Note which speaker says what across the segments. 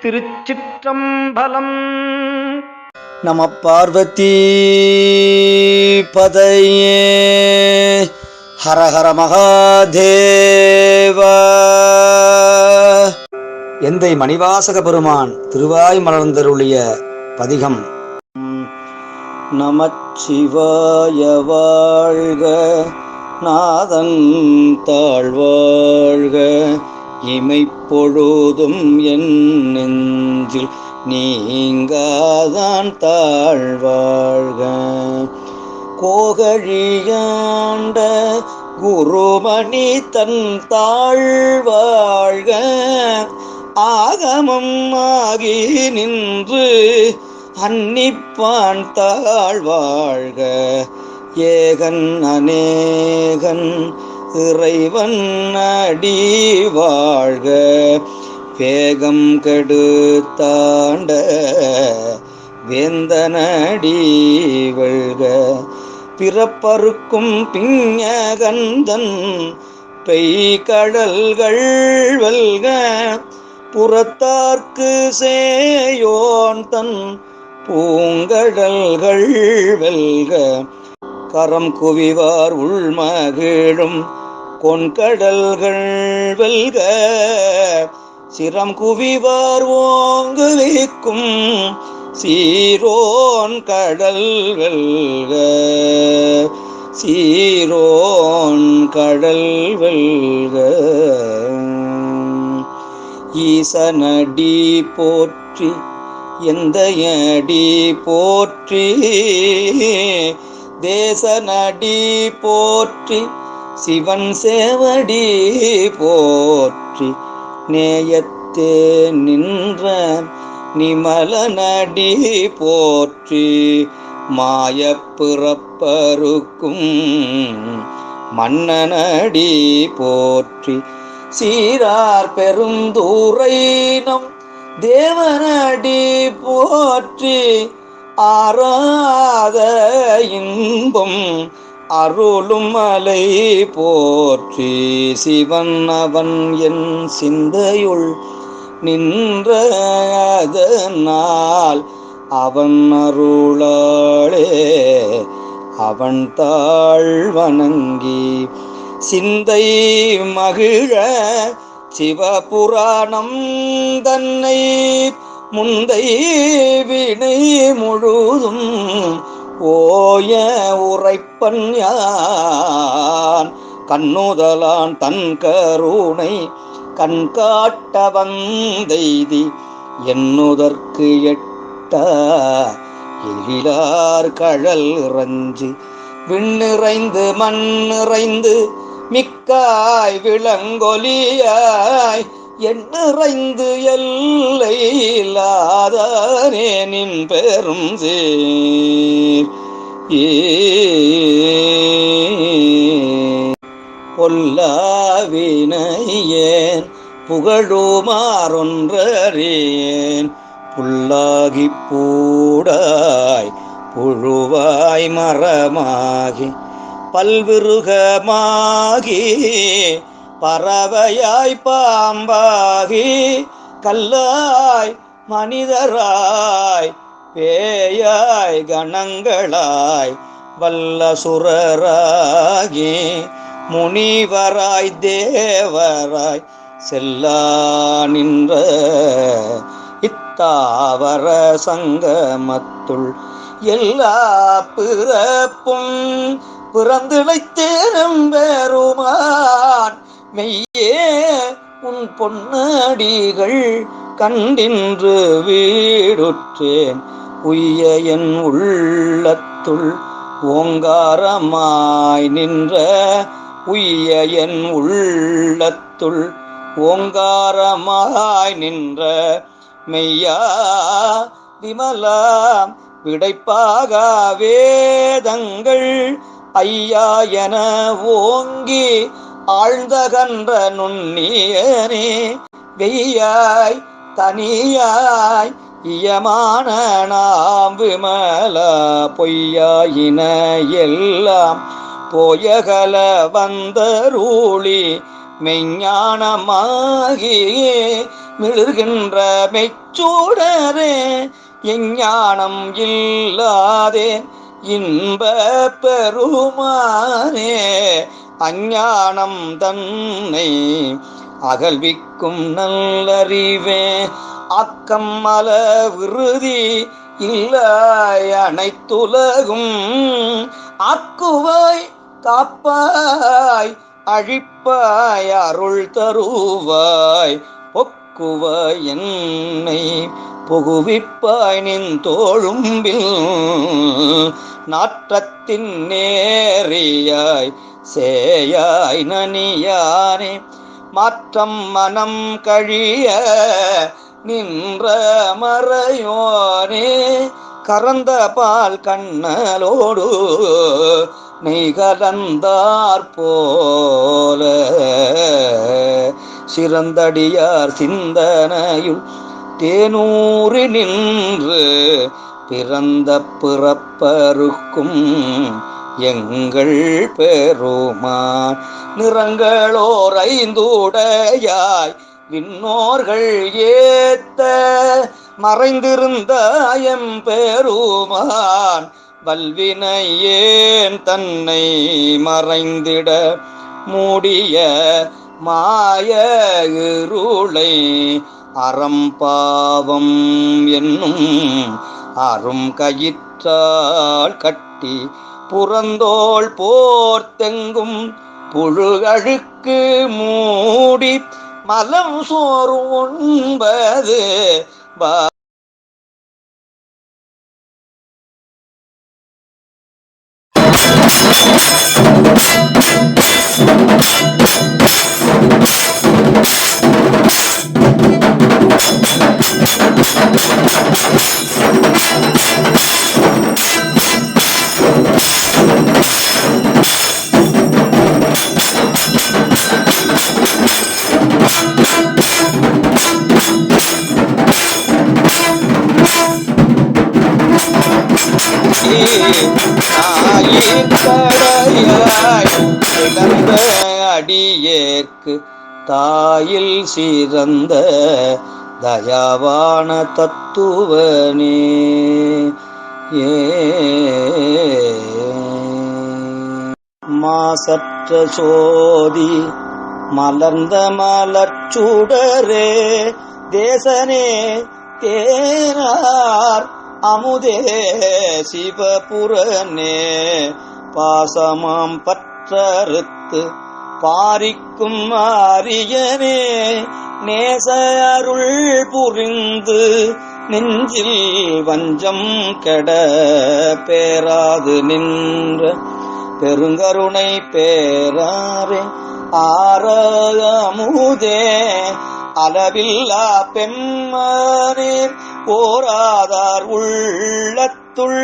Speaker 1: திருச்சிற்றம்பலம்.
Speaker 2: நம பார்வதி பதையே. ஹரஹர மகாதேவ. எந்தை மணிவாசக பெருமான் திருவாய் மலர்ந்தருளிய பதிகம். நமச்சிவாய வாழ்க, நாதன் தாழ்வாழ்க, இமைப்பொழுதும் என் நெஞ்சில் நீங்காதான் தாழ்வாழ்க. கோகழியாண்ட குருமணி தன் தாழ்வாழ்க, ஆகமம் ஆகி நின்று அன்னிப்பான் தாழ்வாழ்க. ஏகன் அநேகன் இறைவன் அடி வாழ்க, வேகம் கெடுத்தாண்ட வேந்தனடி வெல்க. பிறப்பறுக்கும் பிஞகந்தன் பெய்கடல்கள் வெல்க, புறத்தார்க்கு சேயோன் தன் பூங்கடல்கள் வெல்க. கரம் குவிவார் உள்மகிழும் கொன்கடல்கள் வெல்க, சிரம் குவிவார் ஓங்குவிக்கும் சீரோன் கடல் வெல்க, சீரோன் கடல் வெல்க. ஈசனடி போற்றி, எந்தையடி போற்றி, தேசனடி போற்றி, சிவன் சேவடி போற்றி, நேயத்தே நின்ற நிமலனடி போற்றி, மாயப்பிறப்பருக்கும் மன்னனடி போற்றி, சீரார் பெருந்தூரைனம் தேவனடி போற்றி, ஆராத இன்பம் அருளும் மலை போற்றி, சிவன் அவன் என் சிந்தையுள் நின்ற அதனால் அவன் அருளாளே அவன் தாழ் வணங்கி சிந்தை மகிழ சிவபுராணம் தன்னை முந்தை வினை முழுதும் ஓய உரைப்பன் யான். கண்ணுதலான் தன் கருணை கண்காட்ட வந்தெய்தி எண்ணுதற்கு எட்ட எழிலார் கழல் இறஞ்சி விண்ணிறைந்து மண்ணிறைந்து மிக்காய் விளங்கொலியாய் எண்ணிறைந்து எல்லை இல்லாதானே நின் பெரும் சீர். பொல்லாவினையேன் புகழுமாறொன்றறியேன், புல்லாகி பூடாய் புழுவாய் மரமாகி பல்விருகமாகி பறவையாய் பாம்பாகி கல்லாய் மனிதராய் பேயாய் கணங்களாய் வல்லசுரராகி முனிவராய் தேவராய் செல்லா நின்ற இத்தாவர சங்கமத்துள் எல்லா பிறப்பும் பிறந்திழைத்தேனும் பெருமான் மெய்யே உன் பொன்னடிகள் கண்டின்று வீடுற்றேன். உய்ய என் உள்ளத்துள் ஓங்காரமாய் நின்ற, உய்ய என் உள்ளத்துள் ஓங்காரமாய் நின்ற மெய்யா விமலா விடைப்பாக வேதங்கள் ஐயா என ஓங்கி ஆழ்ந்தகன்ற நுண்ணியனே, வெய்யாய் தனியாய் இயமான நாம் விமல பொய்யாயின எல்லாம் போயகல வந்தருளி மெஞ்ஞானமாகியே மிளர்கின்ற மெச்சூடரே எஞ்ஞானம் இல்லாதே இன்ப பெருமானே அஞ்ஞானம் தன்னை அகல்விக்கும் நல்லறிவே அக்கம் மல விருதி இல்லை அனைத்துலகும் ஆக்குவாய் காப்பாய் அழிப்பாய் அருள் தருவாய் ஒக்குவாய் என்னை புகுவிப்பாய் நின் தோழும்பில் நாற்றத்தின் நேரியாய் சேயாய் நனியானே மாற்றம் மனம் கழிய நின்ற மறையோனே கறந்த பால் கண்ணலோடு நெய் கலந்தார் போல சிறந்தடியார் சிந்தனையுள் தேனூறி நின்று பிறந்த பிறப்பருக்கும் எங்கள் பெருமான் நிறங்களோர் ஐந்துடையாய் விண்ணோர்கள் ஏத்த மறைந்திருந்த எம்பெருமான் வல்வினையேன் தன்னை மறைந்திட மூடிய மாய இருளை அறம்பாவம் என்னும் அரும் கயிற்றால் கட்டி புறந்தோள் போர்த்தெங்கும் புழுகழுக்கு மூடி மலம் சோறு உண்பது கிடந்த அடியேற்கு தாயில் சிறந்த தயாவான தத்துவனே மாசற்ற சோதி மலர்ந்த மலர்ச்சுடரே தேசனே தேனார் அமுதே சிவபுரனே பாசமாம் பற்றறுத்து பாரிக்கும் ஆரியனே நேச அருள் புரிந்து நெஞ்சில் வஞ்சம் கெட பேராது நின்ற பெருங்கருணை பேராரே ஆரமுதே அளவில்லா பெம்மனே போராதார் உள்ளத்துள்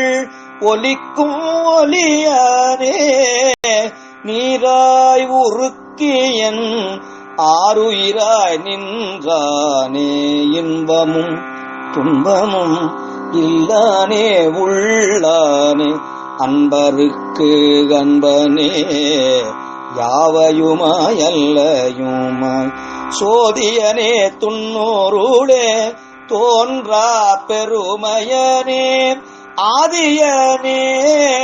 Speaker 2: ஒலிக்கும் ஒலியானே நீராய் உருக்கியன் ஆருயிராய் நின்றானே இன்பமும் துன்பமும் இல்லானே உள்ளானே அன்பருக்கு அன்பனே யாவையுமாய் அல்லையுமாய் சோதியனே துன்னூருளே தோன்றா பெருமையனே ஆதியனே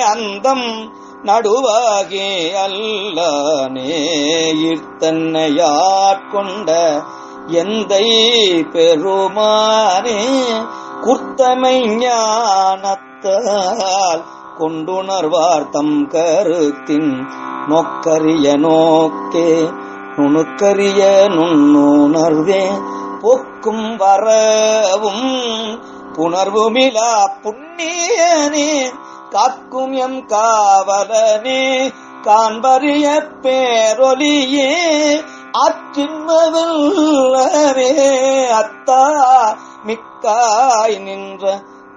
Speaker 2: அந்தம் நடுவாகே அல்லனே ஈர்த்தன்னையாட்கொண்ட எந்தை பெருமானே குர்த்தமை ஞானத்தால் கொண்டுணர்வார் தம் கருத்தின் நோக்கரிய நோக்கே நுணுக்கரிய நுண்ணுணர்வே போக்கும் வரவும் புணர்வுமிலா புண்ணியனே காக்கும் எம் காவலனே காண்பறிய பேரொலியே ஆற்றின்மவல்லரே அத்தா மிக்காய் நின்ற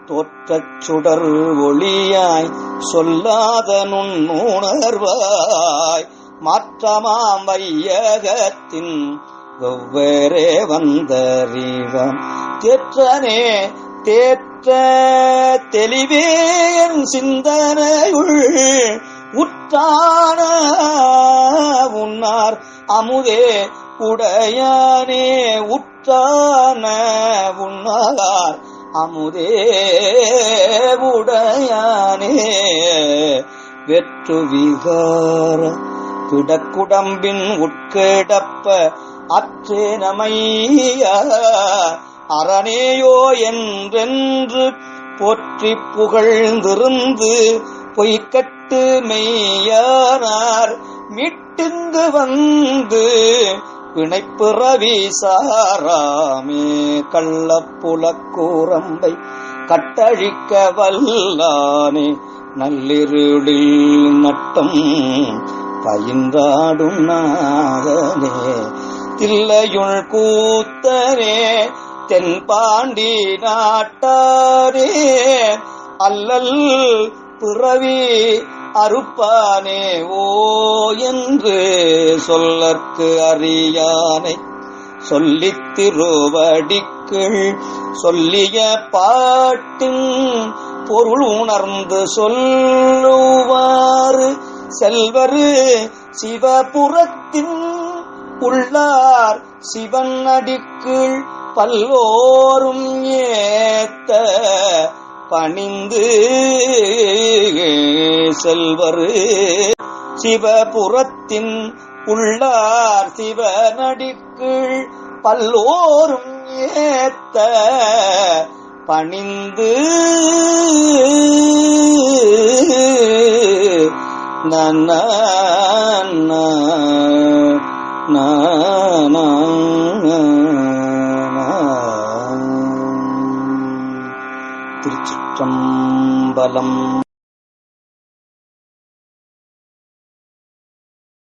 Speaker 2: தோற்றச் சுடர் ஒளியாய் சொல்லாத நுண்ணுணர்வாய் மாற்றமாம் வையகத்தின் வெவ்வேறே வந்தறிவம் தேற்றனே தேற்ற தெளிவேன் சிந்தனையுள் உற்றான உன்னார் அமுதே உடையானே உற்ற ஊற்றான உண்ணார் அமுதே உடையானே வெற்று விகார கிடக்குடம்பின் உட்கிடப்ப அற்றேனமைய அரணேயோ என்றென்று போற்றி புகழ்ந்திருந்து பொய்கட்டு மெய்யானார் மீட்டுங்கு வந்து பிணைப்பிறவி சாராமே கள்ளப்புலக்கூரம்பை கட்டழிக்க வல்லானே நள்ளிருளில் நட்டம் பயின்றாடும் நாதனே தில்லையுள் கூத்தனே தென்பாண்டி நாட்டாரே அல்லல் பிறவி அறுப்பானே ஓ என்று சொல்லற்கு அறியானை சொல்லித் திருவடிக்குள் சொல்லிய பாட்டின் பொருள் உணர்ந்து சொல்லுவாறு செல்வரு சிவபுரத்தின் உள்ளார் சிவன் அடிக்குள் பல்லோரும் ஏத்த பணிந்து செல்வரு சிவபுரத்தின் உள்ளார் சிவனடிக்குள் பல்லோரும் ஏத்த பணிந்து திருச்சிற்றம்பலம்.